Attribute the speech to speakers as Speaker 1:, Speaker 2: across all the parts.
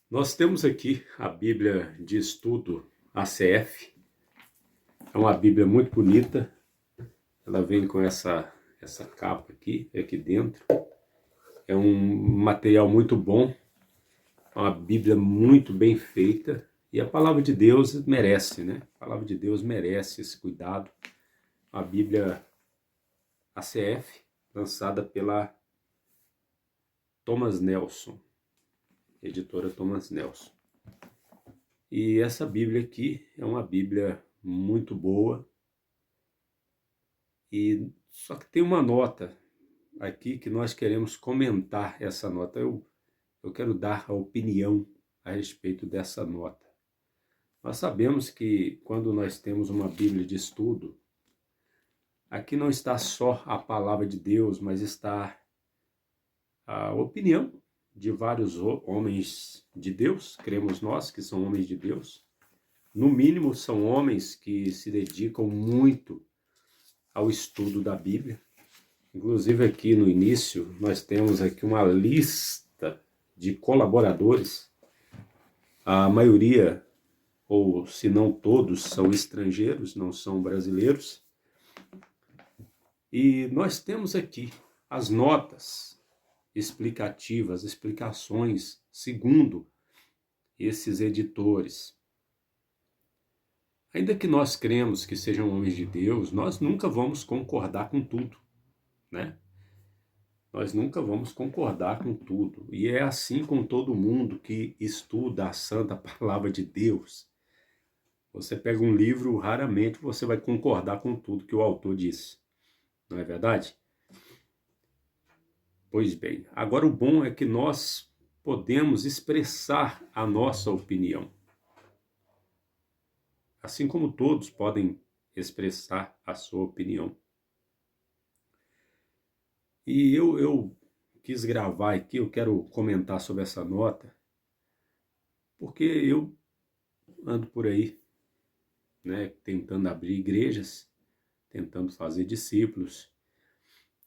Speaker 1: Nós temos aqui a Bíblia de Estudo ACF. É uma Bíblia muito bonita. Ela vem com essa capa aqui dentro. É um material muito bom. É uma Bíblia muito bem feita. E a palavra de Deus merece, né? A palavra de Deus merece esse cuidado. A Bíblia ACF, lançada pela Thomas Nelson, editora Thomas Nelson. E essa Bíblia aqui é uma Bíblia muito boa. E só que tem uma nota aqui que nós queremos comentar essa nota. Eu quero dar a opinião a respeito dessa nota. Nós sabemos que quando nós temos uma Bíblia de estudo, aqui não está só a palavra de Deus, mas está a opinião de vários homens de Deus, cremos nós que são homens de Deus. No mínimo, são homens que se dedicam muito ao estudo da Bíblia. Inclusive aqui no início, nós temos aqui uma lista de colaboradores. A maioria, ou se não todos, são estrangeiros, não são brasileiros. E nós temos aqui as notas explicativas, explicações segundo esses editores. Ainda que nós cremos que sejam homens de Deus, nós nunca vamos concordar com tudo, né? Nós nunca vamos concordar com tudo. E é assim com todo mundo que estuda a santa palavra de Deus. Você pega um livro, raramente você vai concordar com tudo que o autor disse. Não é verdade? Pois bem, agora o bom é que nós podemos expressar a nossa opinião. Assim como todos podem expressar a sua opinião. E eu quis gravar aqui, eu quero comentar sobre essa nota, porque eu ando por aí, né, tentando abrir igrejas, tentando fazer discípulos,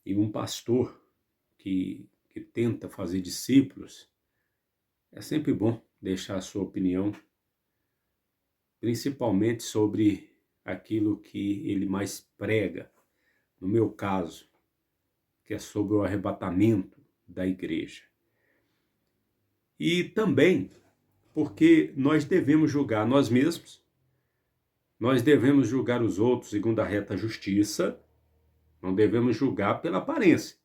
Speaker 1: e um pastor que tenta fazer discípulos, é sempre bom deixar a sua opinião, principalmente sobre aquilo que ele mais prega, no meu caso, que é sobre o arrebatamento da igreja. E também porque nós devemos julgar nós mesmos, nós devemos julgar os outros segundo a reta justiça, não devemos julgar pela aparência,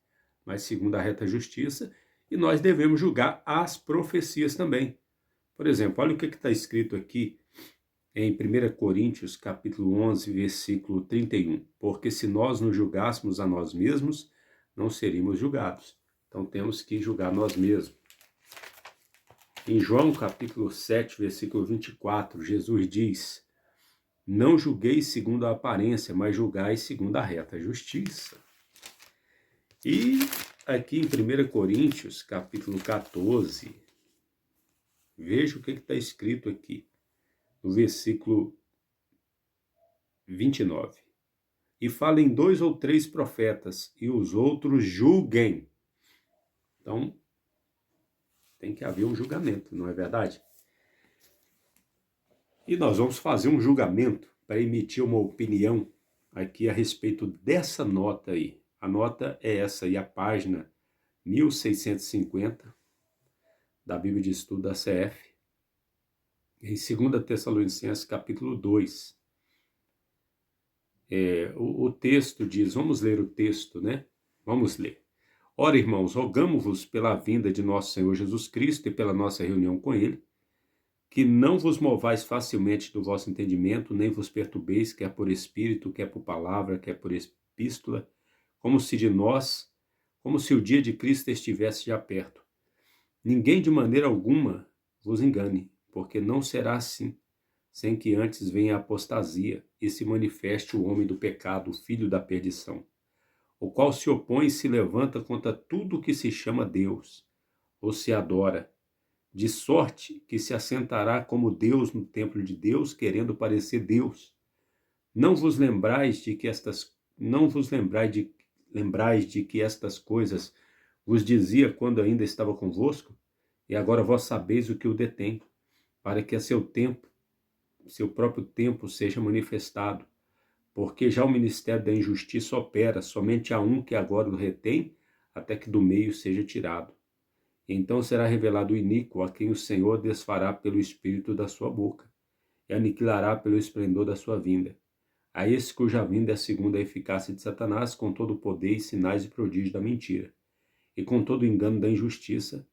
Speaker 1: mas segundo a reta justiça, e nós devemos julgar as profecias também. Por exemplo, olha o que está escrito aqui em 1 Coríntios, capítulo 11, versículo 31. Porque se nós nos julgássemos a nós mesmos, não seríamos julgados. Então temos que julgar nós mesmos. Em João, capítulo 7, versículo 24, Jesus diz: não julgueis segundo a aparência, mas julgai segundo a reta justiça. E aqui em 1 Coríntios, capítulo 14, veja o que está escrito aqui, no versículo 29. E falem 2 ou 3 profetas, e os outros julguem. Então, tem que haver um julgamento, não é verdade? E nós vamos fazer um julgamento para emitir uma opinião aqui a respeito dessa nota aí. A nota é essa aí, a página 1650 da Bíblia de Estudo da CF, em 2 Tessalonicenses, capítulo 2. O texto diz, vamos ler o texto, né? Vamos ler. Ora, irmãos, rogamo-vos pela vinda de nosso Senhor Jesus Cristo e pela nossa reunião com Ele, que não vos movais facilmente do vosso entendimento, nem vos perturbeis, quer por espírito, quer por palavra, quer por epístola, como se o dia de Cristo estivesse já perto. Ninguém de maneira alguma vos engane, porque não será assim, sem que antes venha a apostasia e se manifeste o homem do pecado, o filho da perdição, o qual se opõe e se levanta contra tudo o que se chama Deus, ou se adora, de sorte que se assentará como Deus no templo de Deus, querendo parecer Deus. Não vos lembrais de que estas coisas vos dizia quando ainda estava convosco, E agora vós sabeis o que o detém, para que a seu próprio tempo seja manifestado. Porque já o ministério da injustiça opera, somente há um que agora o retém, até que do meio seja tirado. E então será revelado o iníquo, a quem o Senhor desfará pelo espírito da sua boca, e aniquilará pelo esplendor da sua vinda. A esse cuja vinda é segundo a eficácia de Satanás, com todo o poder e sinais e prodígios da mentira, e com todo o engano da injustiça,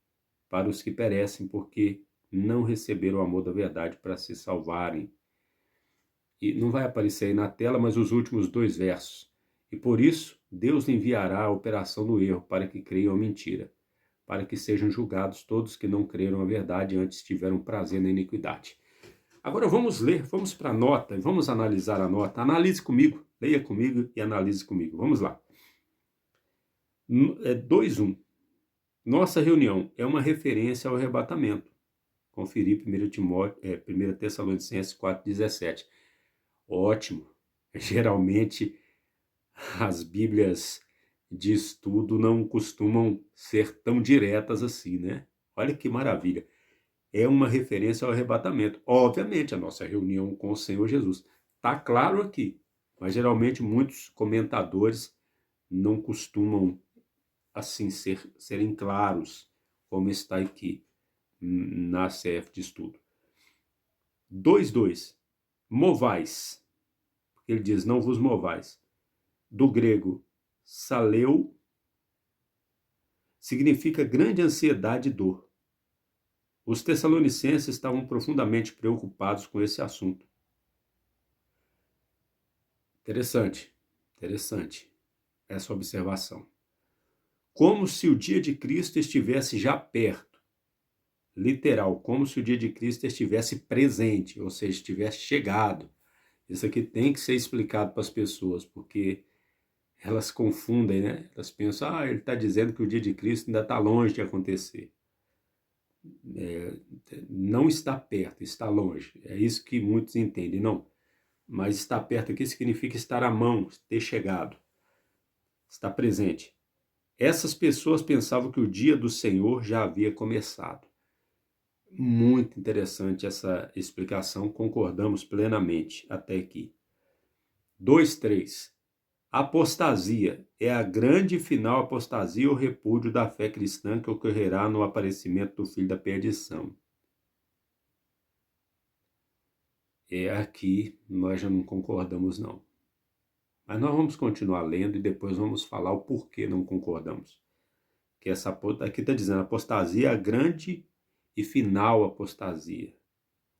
Speaker 1: para os que perecem, porque não receberam o amor da verdade para se salvarem. E não vai aparecer aí na tela, mas os últimos 2 versos. E por isso, Deus enviará a operação do erro, para que creiam a mentira, para que sejam julgados todos que não creram a verdade e antes tiveram prazer na iniquidade. Agora vamos ler, vamos para a nota, vamos analisar a nota. Analise comigo, leia comigo e analise comigo. Vamos lá. 2:1. Nossa reunião é uma referência ao arrebatamento. Conferir 1 Tessalonicenses 4,17. Ótimo. Geralmente as Bíblias de estudo não costumam ser tão diretas assim, né? Olha que maravilha. É uma referência ao arrebatamento. Obviamente, a nossa reunião com o Senhor Jesus. Está claro aqui, mas geralmente muitos comentadores não costumam assim serem claros, como está aqui na CF de estudo. 2:2. Movais. Ele diz, não vos movais. Do grego, saleu, significa grande ansiedade e dor. Os tessalonicenses estavam profundamente preocupados com esse assunto. Interessante essa observação. Como se o dia de Cristo estivesse já perto. Literal, como se o dia de Cristo estivesse presente, ou seja, estivesse chegado. Isso aqui tem que ser explicado para as pessoas, porque elas confundem, né? Elas pensam, ele está dizendo que o dia de Cristo ainda está longe de acontecer. Não está perto, está longe. É isso que muitos entendem. Não, mas estar perto aqui significa estar à mão, ter chegado, estar presente. Essas pessoas pensavam que o dia do Senhor já havia começado. Muito interessante essa explicação, concordamos plenamente até aqui. 2:3. Apostasia é a grande e final apostasia ou repúdio da fé cristã que ocorrerá no aparecimento do Filho da perdição. Aqui nós já não concordamos não. Mas nós vamos continuar lendo e depois vamos falar o porquê não concordamos. Que aqui está dizendo, apostasia é a grande e final apostasia,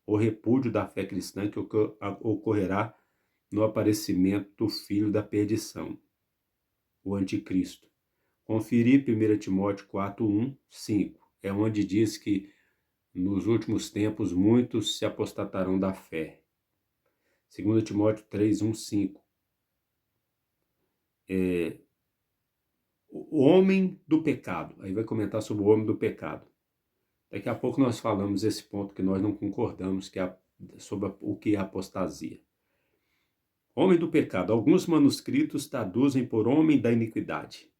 Speaker 1: o repúdio da fé cristã que ocorrerá no aparecimento do Filho da perdição, o anticristo. Conferir 1 Timóteo 4:1, 5. É onde diz que nos últimos tempos muitos se apostatarão da fé. 2 Timóteo 3:1, 5. O homem do pecado. Aí vai comentar sobre o homem do pecado. Daqui a pouco nós falamos esse ponto que nós não concordamos, que é sobre o que é apostasia. Homem do pecado. Alguns manuscritos traduzem por homem da iniquidade.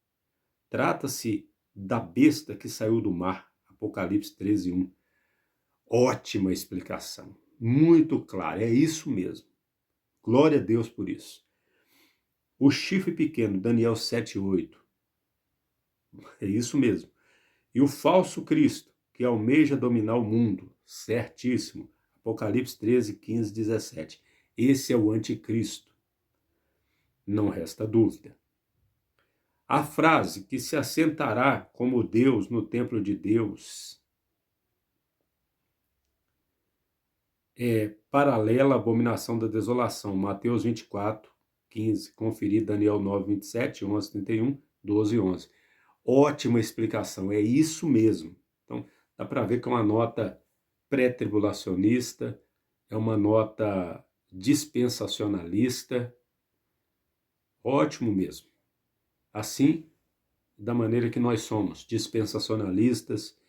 Speaker 1: Trata-se da besta que saiu do mar. Apocalipse 13:1. Ótima explicação. Muito clara. É isso mesmo. Glória a Deus por isso. O chifre pequeno. Daniel 7:8. É isso mesmo. E o falso Cristo, que almeja dominar o mundo. Certíssimo. Apocalipse 13:15, 17. Esse é o anticristo. Não resta dúvida. A frase que se assentará como Deus no templo de Deus é paralela à abominação da desolação. Mateus 24:15. Conferir Daniel 9:27, 11:31, 12:11. Ótima explicação, é isso mesmo. Então, dá para ver que é uma nota pré-tribulacionista, é uma nota dispensacionalista. Ótimo mesmo. Assim, da maneira que nós somos, dispensacionalistas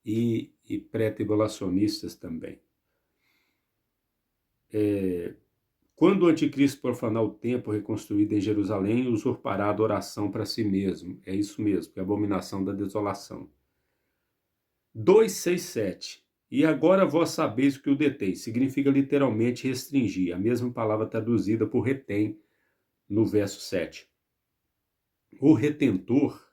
Speaker 1: e pré-tribulacionistas também. Quando o anticristo profanar o templo reconstruído em Jerusalém, usurpará a adoração para si mesmo. É isso mesmo, que é a abominação da desolação. 2:6-7. E agora vós sabeis o que o detém. Significa literalmente restringir. A mesma palavra traduzida por retém no verso 7. O retentor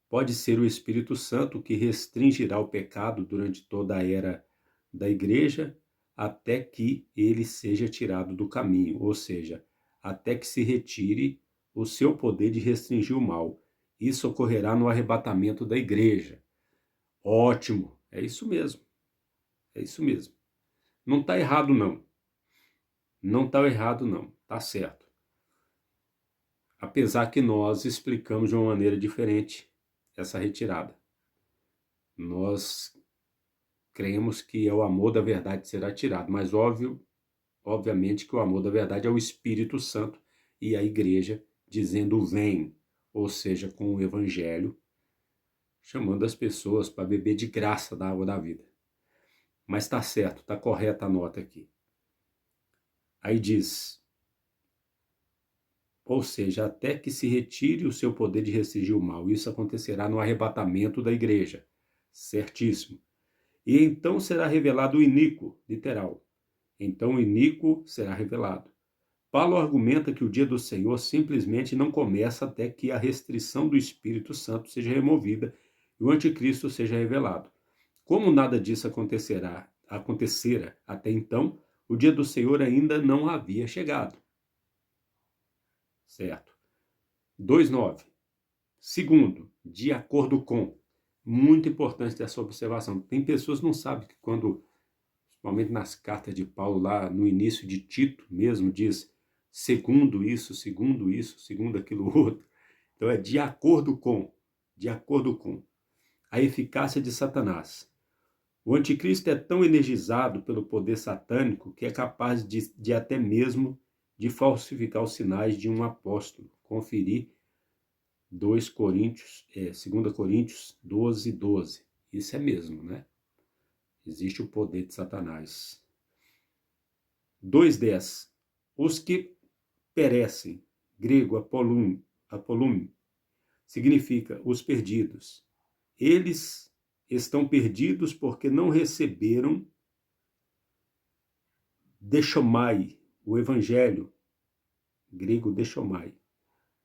Speaker 1: pode ser o Espírito Santo, que restringirá o pecado durante toda a era da igreja, até que ele seja tirado do caminho, ou seja, até que se retire o seu poder de restringir o mal. Isso ocorrerá no arrebatamento da igreja. Ótimo, é isso mesmo. É isso mesmo. Não está errado, não. Não está errado, não. Está certo. Apesar que nós explicamos de uma maneira diferente essa retirada. Nós cremos que é o amor da verdade que será tirado, mas obviamente que o amor da verdade é o Espírito Santo e a igreja dizendo vem, ou seja, com o evangelho, chamando as pessoas para beber de graça da água da vida. Mas está certo, está correta a nota aqui. Aí diz, ou seja, até que se retire o seu poder de restringir o mal. Isso acontecerá no arrebatamento da igreja. Certíssimo. E então será revelado o iníquo, literal. Então o iníquo será revelado. Paulo argumenta que o dia do Senhor simplesmente não começa até que a restrição do Espírito Santo seja removida e o anticristo seja revelado. Como nada disso acontecera até então, o dia do Senhor ainda não havia chegado. Certo. 2:9. Segundo, de acordo com. Muito importante essa observação. Tem pessoas que não sabem que quando, principalmente nas cartas de Paulo, lá no início de Tito mesmo, diz segundo isso, segundo aquilo outro. Então é de acordo com. De acordo com. A eficácia de Satanás. O anticristo é tão energizado pelo poder satânico que é capaz de até mesmo de falsificar os sinais de um apóstolo. Conferir 2 Coríntios 12:12. Isso é mesmo, né? Existe o poder de Satanás. 2:10. Os que perecem, grego apolume, significa os perdidos. Eles estão perdidos porque não receberam deixomai, o evangelho, grego deixomai,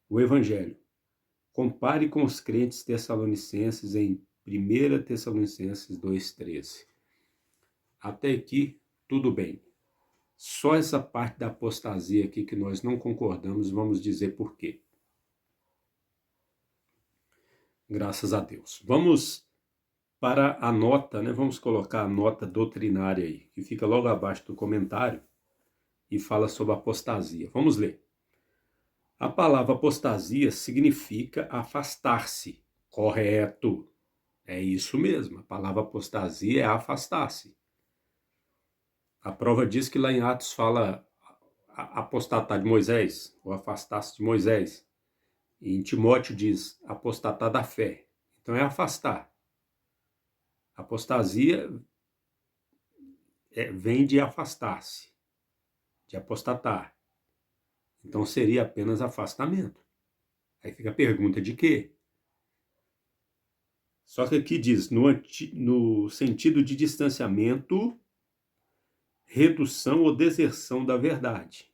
Speaker 1: o evangelho. Compare com os crentes tessalonicenses em 1 Tessalonicenses 2:13. Até aqui, tudo bem. Só essa parte da apostasia aqui que nós não concordamos, vamos dizer por quê. Graças a Deus. Vamos para a nota, né? Vamos colocar a nota doutrinária aí, que fica logo abaixo do comentário e fala sobre apostasia. Vamos ler. A palavra apostasia significa afastar-se. Correto. É isso mesmo. A palavra apostasia é afastar-se. A prova diz que lá em Atos fala apostatar de Moisés, ou afastar-se de Moisés. E em Timóteo diz apostatar da fé. Então é afastar. Apostasia vem de afastar-se, de apostatar. Então seria apenas afastamento. Aí fica a pergunta de quê? Só que aqui diz, no sentido de distanciamento, redução ou deserção da verdade.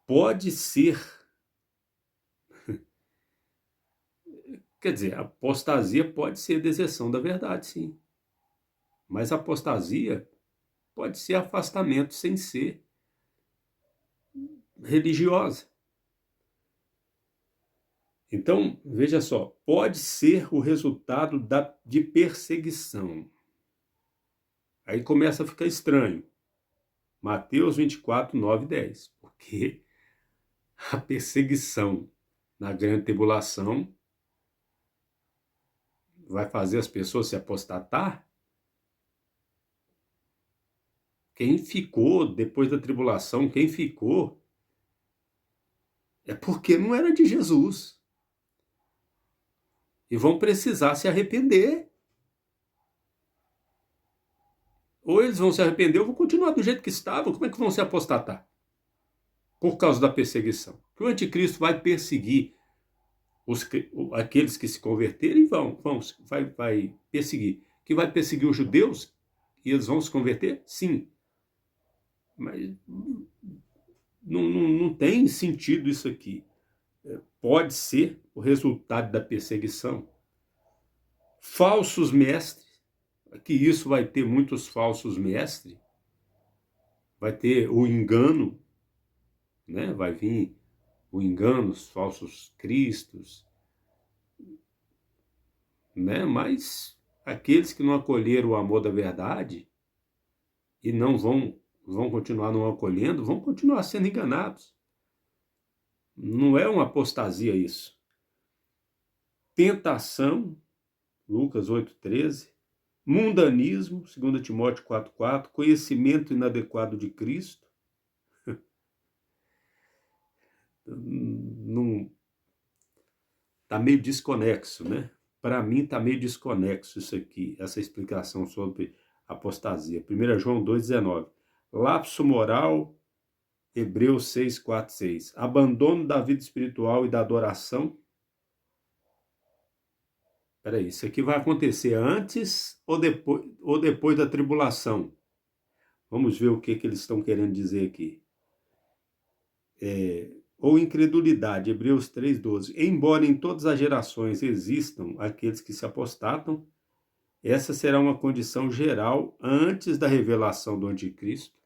Speaker 1: Pode ser, quer dizer, apostasia pode ser deserção da verdade, sim. Mas apostasia pode ser afastamento sem ser religiosa. Então, veja só, pode ser o resultado de perseguição. Aí começa a ficar estranho. Mateus 24, 9 e 10. Porque a perseguição na grande tribulação vai fazer as pessoas se apostatar? Quem ficou depois da tribulação, quem ficou, é porque não era de Jesus. E vão precisar se arrepender. Ou eles vão se arrepender ou vão continuar do jeito que estavam. Como é que vão se apostatar? Por causa da perseguição. Que o anticristo vai perseguir aqueles que se converterem vai perseguir. Que vai perseguir os judeus e eles vão se converter? Sim. Mas não tem sentido isso aqui. Pode ser o resultado da perseguição. Falsos mestres, que isso vai ter muitos falsos mestres, vai ter o engano, né? Vai vir o engano, os falsos cristos, né? Mas aqueles que não acolheram o amor da verdade e não vão continuar não acolhendo, vão continuar sendo enganados. Não é uma apostasia isso. Tentação, Lucas 8,13. Mundanismo, 2 Timóteo 4,4. Conhecimento inadequado de Cristo. Não, tá meio desconexo, né? Para mim tá meio desconexo isso aqui, essa explicação sobre apostasia. 1 João 2,19. Lapso moral, Hebreus 6,4,6. Abandono da vida espiritual e da adoração. Peraí, isso aqui vai acontecer antes ou depois da tribulação? Vamos ver o que eles estão querendo dizer aqui. Ou incredulidade, Hebreus 3,12. Embora em todas as gerações existam aqueles que se apostatam, essa será uma condição geral antes da revelação do anticristo.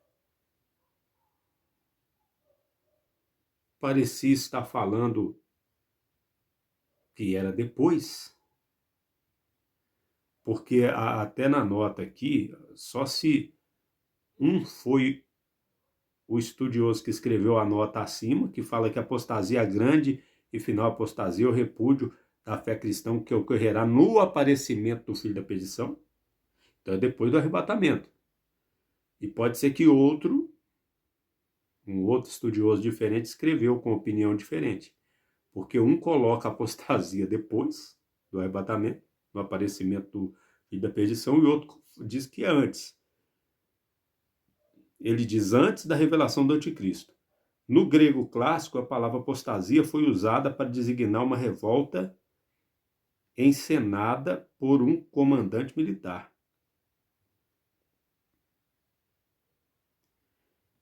Speaker 1: Parecia estar falando que era depois, porque até na nota aqui, só se um foi o estudioso que escreveu a nota acima, que fala que a apostasia grande e final apostasia, o repúdio da fé cristã que ocorrerá no aparecimento do Filho da perdição. Então é depois do arrebatamento. E pode ser que um outro estudioso diferente escreveu com opinião diferente. Porque um coloca a apostasia depois do arrebatamento, no aparecimento do Filho da perdição, e o outro diz que é antes. Ele diz antes da revelação do anticristo. No grego clássico, a palavra apostasia foi usada para designar uma revolta encenada por um comandante militar.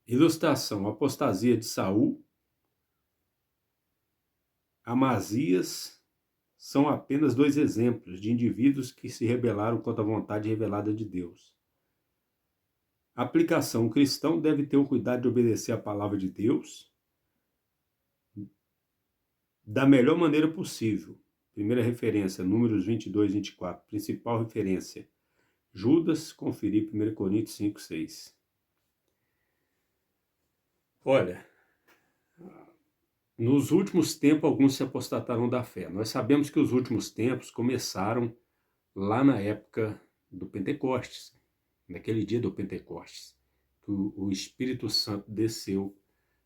Speaker 1: Ilustração: apostasia de Saul, Amazias são apenas dois exemplos de indivíduos que se rebelaram contra a vontade revelada de Deus. A aplicação: o cristão deve ter o cuidado de obedecer a palavra de Deus da melhor maneira possível. Primeira referência, Números 22, 24. Principal referência, Judas, conferir 1 Coríntios 5, 6. Olha, nos últimos tempos alguns se apostatarão da fé. Nós sabemos que os últimos tempos começaram lá na época do Pentecostes, naquele dia do Pentecostes, que o Espírito Santo desceu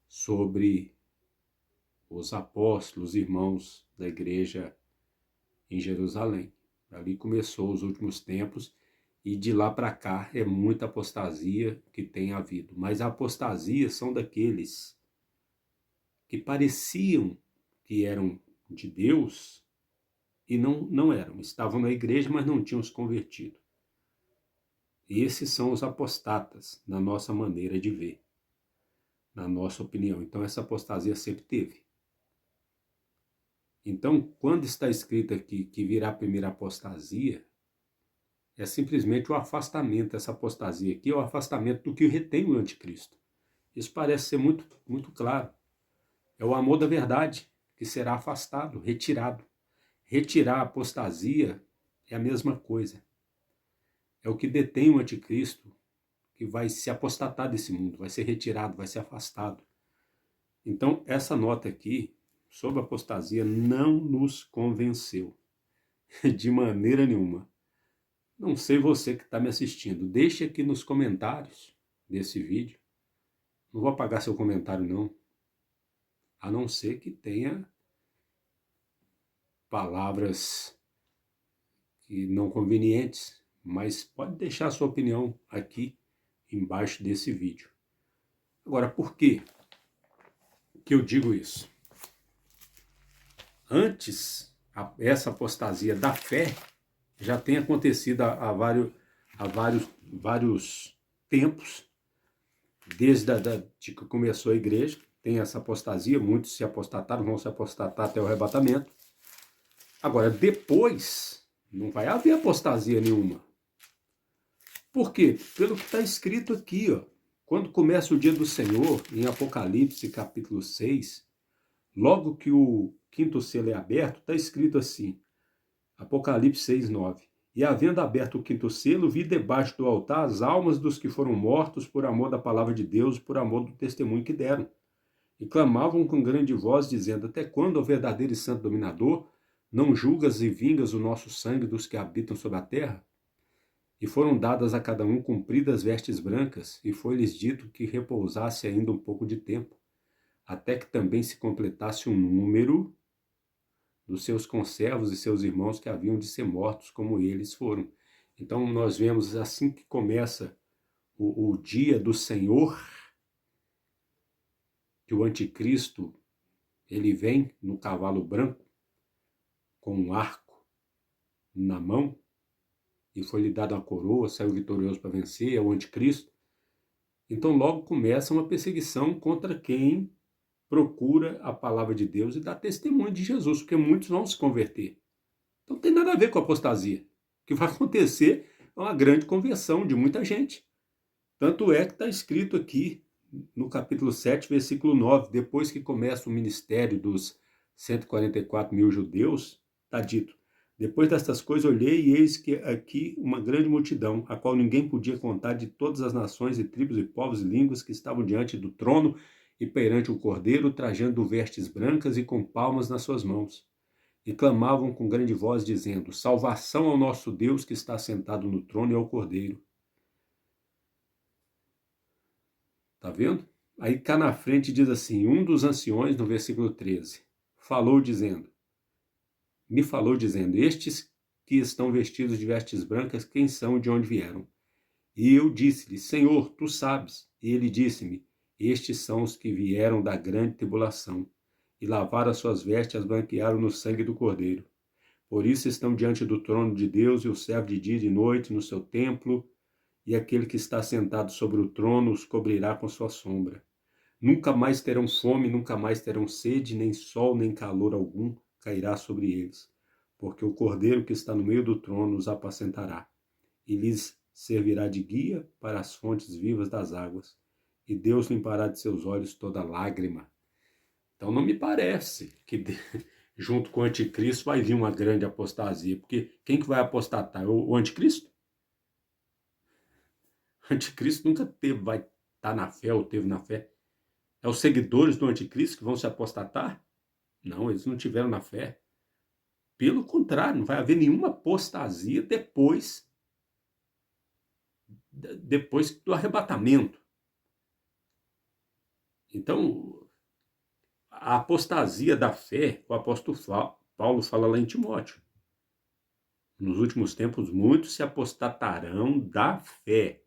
Speaker 1: sobre os apóstolos, irmãos da igreja em Jerusalém. Ali começou os últimos tempos e de lá para cá é muita apostasia que tem havido. Mas a apostasia são daqueles que pareciam que eram de Deus e não eram. Estavam na igreja, mas não tinham se convertido. Esses são os apostatas, na nossa maneira de ver, na nossa opinião. Então essa apostasia sempre teve. Então, quando está escrito aqui que virá a primeira apostasia, é simplesmente o afastamento. Essa apostasia aqui é o afastamento do que retém o anticristo. Isso parece ser muito, muito claro. É o amor da verdade que será afastado, retirado. Retirar a apostasia é a mesma coisa. É o que detém o anticristo, que vai se apostatar desse mundo, vai ser retirado, vai ser afastado. Então, essa nota aqui, sobre a apostasia, não nos convenceu, de maneira nenhuma. Não sei você que está me assistindo, deixe aqui nos comentários desse vídeo. Não vou apagar seu comentário não, a não ser que tenha palavras que não convenientes, mas pode deixar a sua opinião aqui embaixo desse vídeo. Agora, por que eu digo isso? antes, essa apostasia da fé já tem acontecido há vários tempos, desde de que começou a igreja, tem essa apostasia, muitos se apostataram, vão se apostatar até o arrebatamento. Agora, depois, não vai haver apostasia nenhuma. Por quê? Pelo que está escrito aqui, ó. Quando começa o dia do Senhor, em Apocalipse capítulo 6, logo que o quinto selo é aberto, está escrito assim, Apocalipse 6, 9. E havendo aberto o quinto selo, vi debaixo do altar as almas dos que foram mortos por amor da palavra de Deus, por amor do testemunho que deram. E clamavam com grande voz, dizendo, até quando, ó verdadeiro e santo dominador, não julgas e vingas o nosso sangue dos que habitam sobre a terra? E foram dadas a cada um compridas vestes brancas, e foi-lhes dito que repousasse ainda um pouco de tempo, até que também se completasse o número dos seus conservos e seus irmãos que haviam de ser mortos como eles foram. Então nós vemos assim que começa o dia do Senhor, que o anticristo ele vem no cavalo branco, com um arco na mão, e foi-lhe dada uma coroa, saiu vitorioso para vencer, é o anticristo. Então logo começa uma perseguição contra quem procura a palavra de Deus e dá testemunho de Jesus, porque muitos vão se converter. Então não tem nada a ver com a apostasia. O que vai acontecer é uma grande conversão de muita gente. Tanto é que está escrito aqui no capítulo 7, versículo 9, depois que começa o ministério dos 144 mil judeus, está dito, depois destas coisas olhei e eis que aqui uma grande multidão, a qual ninguém podia contar, de todas as nações e tribos e povos e línguas que estavam diante do trono e perante o cordeiro, trajando vestes brancas e com palmas nas suas mãos. E clamavam com grande voz, dizendo, salvação ao nosso Deus que está sentado no trono e ao cordeiro. Tá vendo? Aí cá na frente diz assim, um dos anciões, no versículo 13, me falou dizendo, estes que estão vestidos de vestes brancas, quem são e de onde vieram? E eu disse-lhe, Senhor, tu sabes. E ele disse-me, estes são os que vieram da grande tribulação, e lavaram as suas vestes, as branquearam no sangue do Cordeiro. Por isso estão diante do trono de Deus, e o serve de dia e de noite no seu templo, e aquele que está sentado sobre o trono os cobrirá com sua sombra. Nunca mais terão fome, nunca mais terão sede, nem sol, nem calor algum cairá sobre eles, porque o Cordeiro que está no meio do trono os apacentará, e lhes servirá de guia para as fontes vivas das águas, e Deus limpará de seus olhos toda lágrima. Então não me parece que junto com o anticristo vai vir uma grande apostasia, porque quem que vai apostatar? O anticristo? O anticristo nunca vai estar na fé ou teve na fé. É os seguidores do anticristo que vão se apostatar? Não, eles não tiveram na fé. Pelo contrário, não vai haver nenhuma apostasia depois do arrebatamento. Então, a apostasia da fé, o apóstolo Paulo fala lá em Timóteo. Nos últimos tempos, muitos se apostatarão da fé.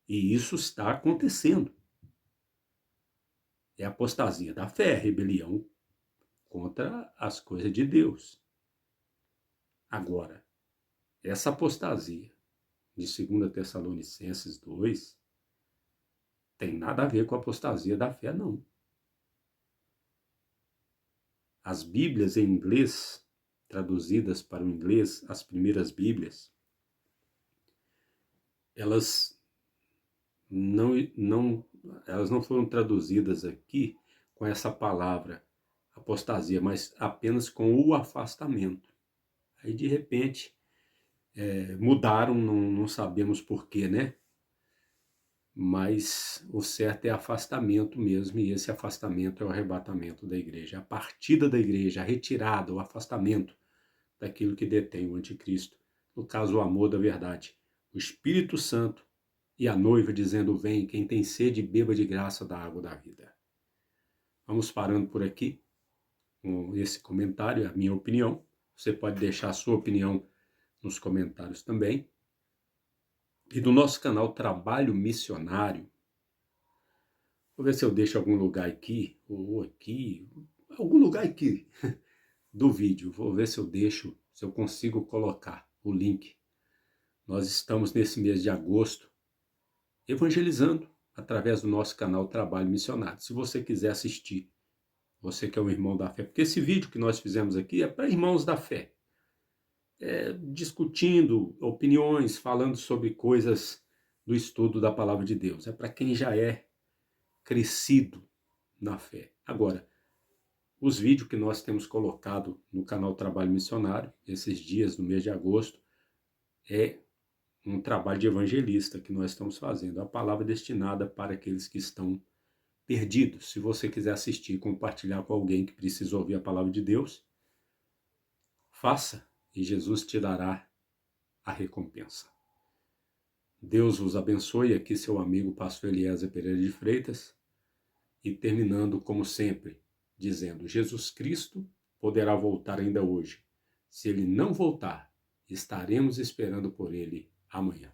Speaker 1: E isso está acontecendo. É a apostasia da fé, rebelião contra as coisas de Deus. Agora, essa apostasia de 2 Tessalonicenses 2 tem nada a ver com a apostasia da fé, não. As Bíblias em inglês, traduzidas para o inglês, as primeiras Bíblias, elas não foram traduzidas aqui com essa palavra apostasia, mas apenas com o afastamento. Aí, de repente, mudaram, não sabemos porquê, né? Mas o certo é afastamento mesmo, e esse afastamento é o arrebatamento da igreja, a partida da igreja, a retirada, o afastamento daquilo que detém o anticristo, no caso o amor da verdade, o Espírito Santo e a noiva dizendo, vem, quem tem sede, beba de graça da água da vida. Vamos parando por aqui com esse comentário, a minha opinião. Você pode deixar a sua opinião nos comentários também. E do nosso canal Trabalho Missionário, vou ver se eu deixo algum lugar aqui, ou aqui, algum lugar aqui, do vídeo. Vou ver se eu deixo, se eu consigo colocar o link. Nós estamos nesse mês de agosto evangelizando através do nosso canal Trabalho Missionário. Se você quiser assistir, você que é um irmão da fé, porque esse vídeo que nós fizemos aqui é para irmãos da fé, discutindo opiniões, falando sobre coisas do estudo da palavra de Deus. É para quem já é crescido na fé. Agora, os vídeos que nós temos colocado no canal Trabalho Missionário, esses dias do mês de agosto, é um trabalho de evangelista que nós estamos fazendo. A palavra destinada para aqueles que estão perdidos. Se você quiser assistir e compartilhar com alguém que precisa ouvir a palavra de Deus, faça e Jesus te dará a recompensa. Deus vos abençoe. Aqui seu amigo pastor Eliezer Pereira de Freitas. E terminando como sempre, dizendo, Jesus Cristo poderá voltar ainda hoje. Se ele não voltar, estaremos esperando por ele amanhã.